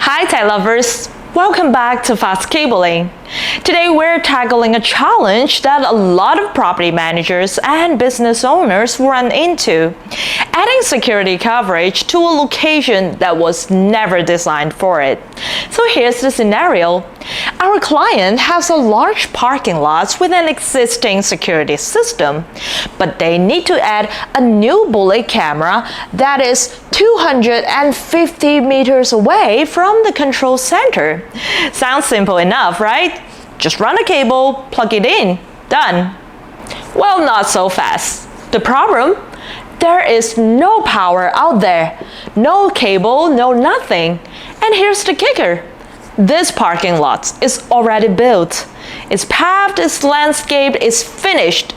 Hi tech lovers! Welcome back to Fast Cabling. Today we're tackling a challenge that a lot of property managers and business owners run into: adding security coverage to a location that was never designed for it. So here's the scenario. Our client has a large parking lot with an existing security system, but they need to add a new bullet camera that is 250 meters away from the control center. Sounds simple enough, right? Just run a cable, plug it in, done. Well, not so fast. The problem? There is no power out there. No cable, no nothing. And here's the kicker. This parking lot is already built. It's paved, it's landscaped, it's finished.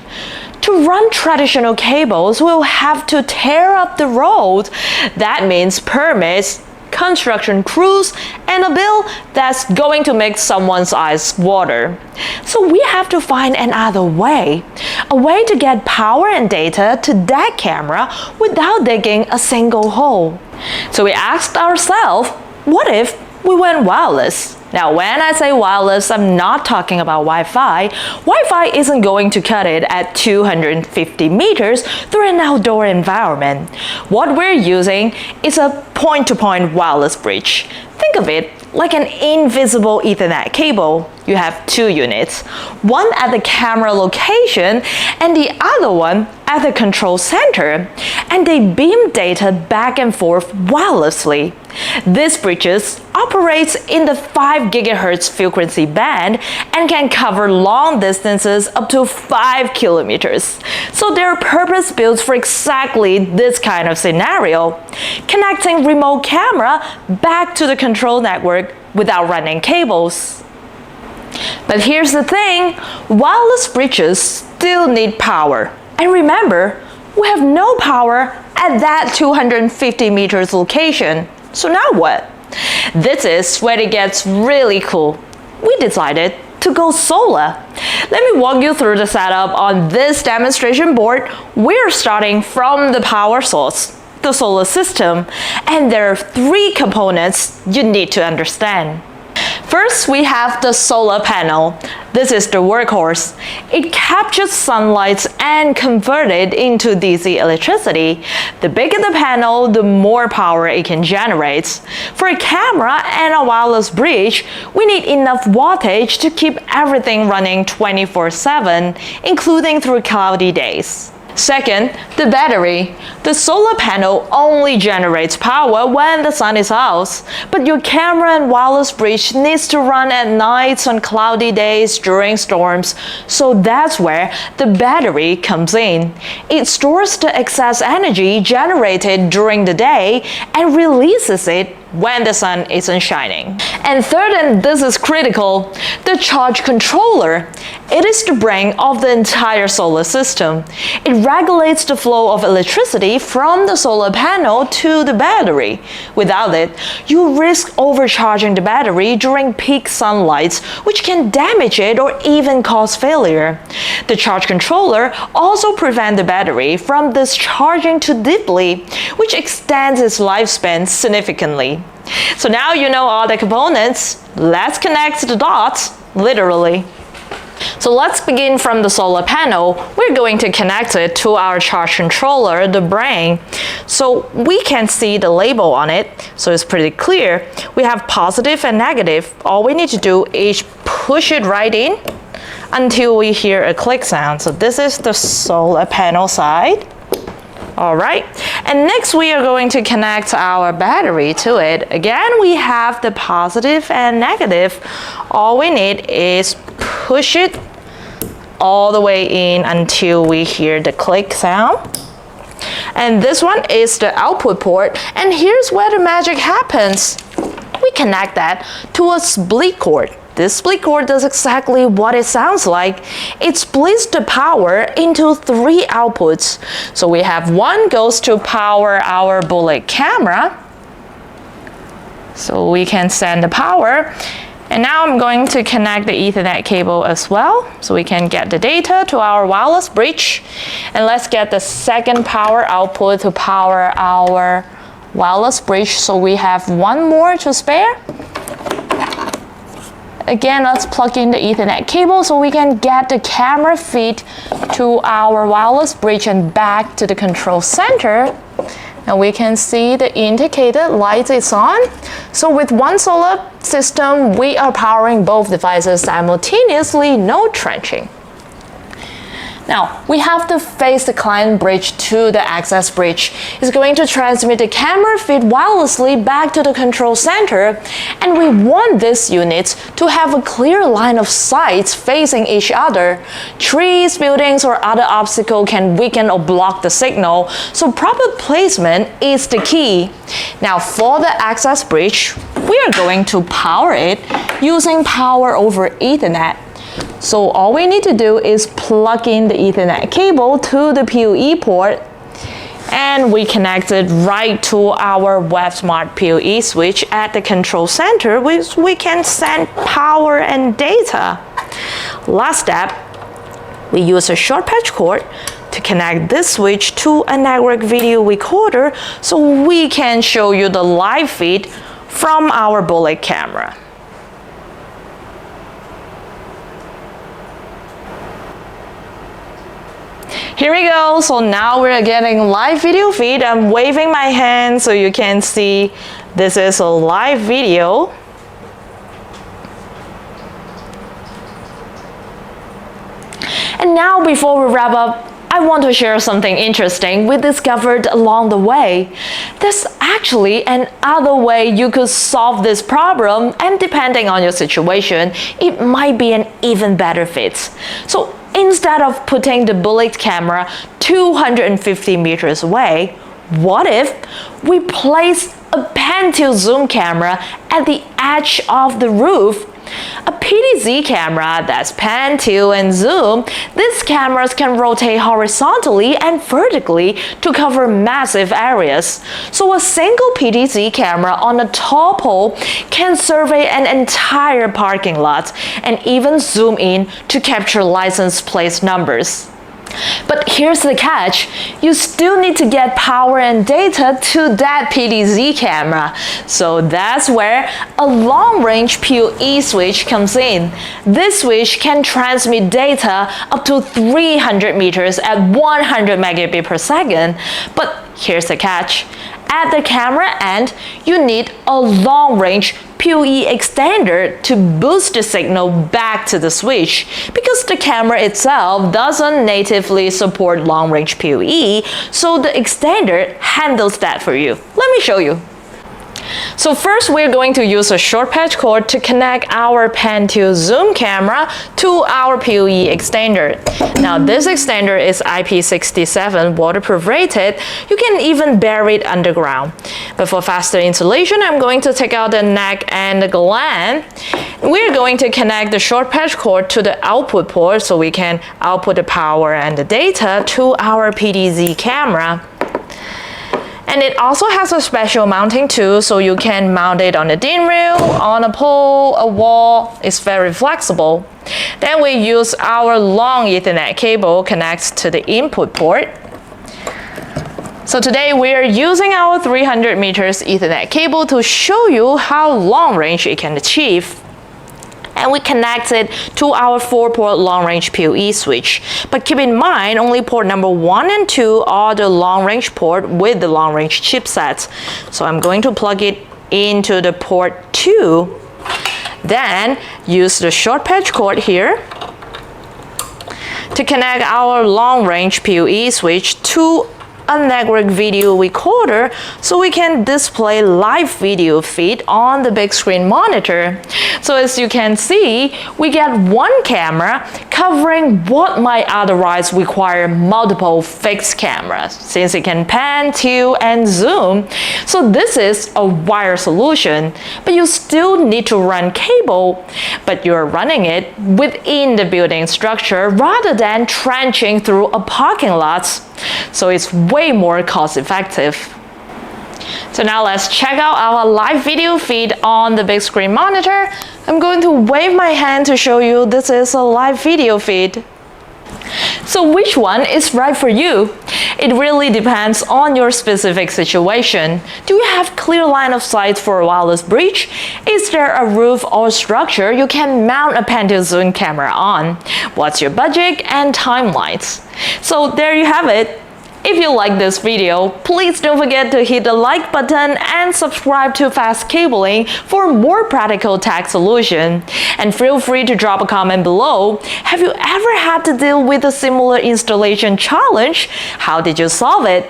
To run traditional cables, we'll have to tear up the road. That means permits, construction crews, and a bill that's going to make someone's eyes water. So we have to find another way, a way to get power and data to that camera without digging a single hole. So we asked ourselves, what if we went wireless? Now, when I say wireless, I'm not talking about Wi-Fi. Wi-Fi isn't going to cut it at 250 meters through an outdoor environment. What we're using is a point-to-point wireless bridge. Think of it like an invisible Ethernet cable. You have two units, one at the camera location and the other one at the control center, and they beam data back and forth wirelessly. This bridges operates in the 5 GHz frequency band and can cover long distances up to 5 kilometers. So they're purpose-built for exactly this kind of scenario, connecting remote camera back to the control network without running cables. But here's the thing, wireless bridges still need power. And remember, we have no power at that 250 meters location. So now what? This is where it gets really cool. We decided to go solar. Let me walk you through the setup on this demonstration board. We're starting from the power source, the solar system, and there are 3 components you need to understand. First, we have the solar panel. This is the workhorse. It captures sunlight and converts it into DC electricity. The bigger the panel, the more power it can generate. For a camera and a wireless bridge, we need enough wattage to keep everything running 24/7, including through cloudy days. Second, the battery. The solar panel only generates power when the sun is out, but your camera and wireless bridge needs to run at nights on cloudy days during storms, so that's where the battery comes in. It stores the excess energy generated during the day and releases it when the sun isn't shining. And third, and this is critical, the charge controller. It is the brain of the entire solar system. It regulates the flow of electricity from the solar panel to the battery. Without it, you risk overcharging the battery during peak sunlight, which can damage it or even cause failure. The charge controller also prevents the battery from discharging too deeply, which extends its lifespan significantly. So now you know all the components. Let's connect the dots, literally. So let's begin from the solar panel. We're going to connect it to our charge controller, the brain. So we can see the label on it, so it's pretty clear. We have positive and negative. All we need to do is push it right in until we hear a click sound. So this is the solar panel side. All right, and next we are going to connect our battery to it. Again, we have the positive and negative. All we need is push it all the way in until we hear the click sound. And this one is the output port, and here's where the magic happens. We connect that to a split cord. This split cord does exactly what it sounds like. It splits the power into 3 outputs. So we have one goes to power our bullet camera. So we can send the power. And now I'm going to connect the Ethernet cable as well, so we can get the data to our wireless bridge. And let's get the second power output to power our wireless bridge. So we have one more to spare. Again, let's plug in the Ethernet cable so we can get the camera feed to our wireless bridge and back to the control center. And we can see the indicated light is on. So with one solar system, we are powering both devices simultaneously, no trenching. Now, we have to face the client bridge to the access bridge. It's going to transmit the camera feed wirelessly back to the control center, and we want these units to have a clear line of sight facing each other. Trees, buildings, or other obstacles can weaken or block the signal, so proper placement is the key. Now, for the access bridge, we are going to power it using power over Ethernet. So all we need to do is plug in the Ethernet cable to the PoE port, and we connect it right to our WebSmart PoE switch at the control center, which we can send power and data. Last step, we use a short patch cord to connect this switch to a network video recorder so we can show you the live feed from our bullet camera. Here we go. So now we're getting live video feed. I'm waving my hand so you can see this is a live video. And now before we wrap up, I want to share something interesting we discovered along the way. There's actually another way you could solve this problem, and depending on your situation, it might be an even better fit. So instead of putting the bullet camera 250 meters away, what if we place a pan-tilt zoom camera at the edge of the roof? A PTZ camera that's pan, tilt, and zoom, these cameras can rotate horizontally and vertically to cover massive areas. So a single PTZ camera on a tall pole can survey an entire parking lot and even zoom in to capture license plate numbers. But here's the catch, you still need to get power and data to that PTZ camera. So that's where a long-range PoE switch comes in. This switch can transmit data up to 300 meters at 100 megabit per second. But here's the catch, at the camera end, you need a long-range PoE extender to boost the signal back to the switch, because the camera itself doesn't natively support long-range PoE, so the extender handles that for you. Let me show you. So first, we're going to use a short patch cord to connect our pan-tilt zoom camera to our PoE extender. Now this extender is IP67 waterproof rated. You can even bury it underground. But for faster installation, I'm going to take out the neck and the gland. We're going to connect the short patch cord to the output port so we can output the power and the data to our PTZ camera. And it also has a special mounting tool, so you can mount it on a DIN rail, on a pole, a wall. It's very flexible. Then we use our long Ethernet cable connects to the input port. So today we are using our 300 meters Ethernet cable to show you how long range it can achieve. And we connect it to our 4-port long-range PoE switch. But keep in mind, only port number 1 and 2 are the long-range port with the long-range chipset. So I'm going to plug it into the port 2. Then use the short patch cord here to connect our long-range PoE switch to a network video recorder so we can display live video feed on the big screen monitor. So as you can see, we get one camera covering what might otherwise require multiple fixed cameras, since it can pan, tilt, and zoom. So this is a wire solution, but you still need to run cable, but you're running it within the building structure rather than trenching through a parking lot. So it's way more cost effective. So now let's check out our live video feed on the big screen monitor. I'm going to wave my hand to show you this is a live video feed. So which one is right for you? It really depends on your specific situation. Do you have clear line of sight for a wireless bridge? Is there a roof or structure you can mount a pan-tilt-zoom camera on? What's your budget and timelines? So there you have it. If you like this video, please don't forget to hit the like button and subscribe to Fast Cabling for more practical tech solution. And feel free to drop a comment below. Have you ever had to deal with a similar installation challenge? How did you solve it?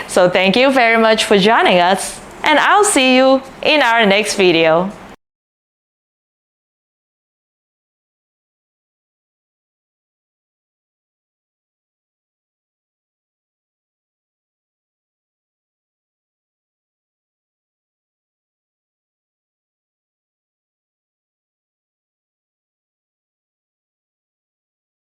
So thank you very much for joining us, and I'll see you in our next video.